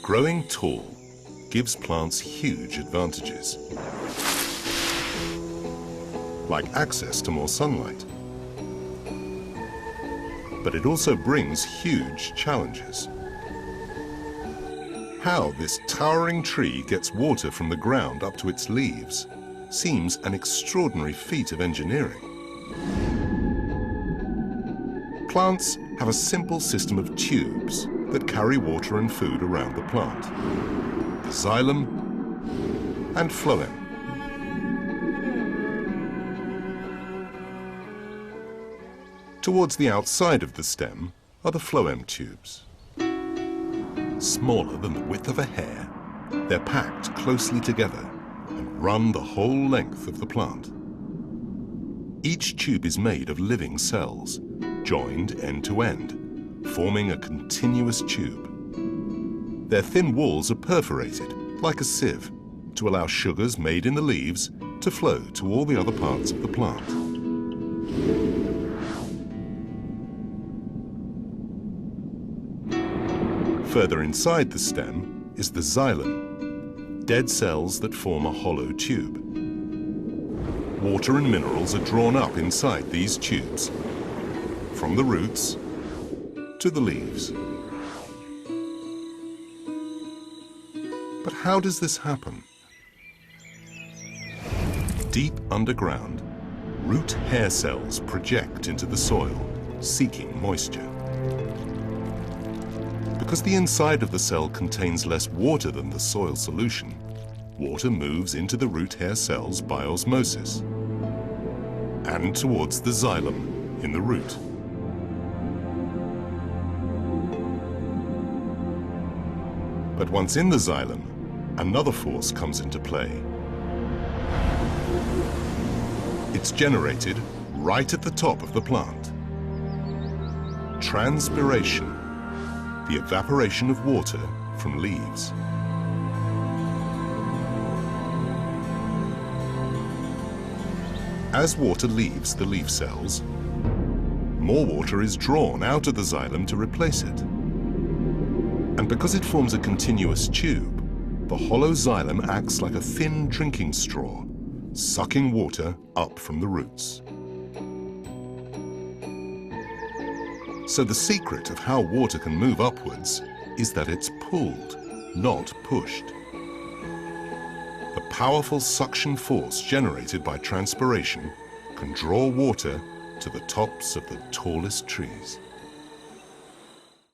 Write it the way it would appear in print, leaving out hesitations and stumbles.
Growing tall gives plants huge advantages, like access to more sunlight. But it also brings huge challenges. How this towering tree gets water from the ground up to its leaves seems an extraordinary feat of engineering. Plants have a simple system of tubes that carry water and food around the plant: the xylem and phloem. Towards the outside of the stem are the phloem tubes. Smaller than the width of a hair, they're packed closely together and run the whole length of the plant. Each tube is made of living cells, joined end to end, forming a continuous tube. Their thin walls are perforated, like a sieve, to allow sugars made in the leaves to flow to all the other parts of the plant. Further inside the stem is the xylem, dead cells that form a hollow tube. Water and minerals are drawn up inside these tubes, from the roots to the leaves. But how does this happen? Deep underground, root hair cells project into the soil, seeking moisture. Because the inside of the cell contains less water than the soil solution, water moves into the root hair cells by osmosis and towards the xylem in the root. But once in the xylem, another force comes into play. It's generated right at the top of the plant. Transpiration, the evaporation of water from leaves. As water leaves the leaf cells, more water is drawn out of the xylem to replace it. And because it forms a continuous tube, the hollow xylem acts like a thin drinking straw, sucking water up from the roots. So the secret of how water can move upwards is that it's pulled, not pushed. The powerful suction force generated by transpiration can draw water to the tops of the tallest trees.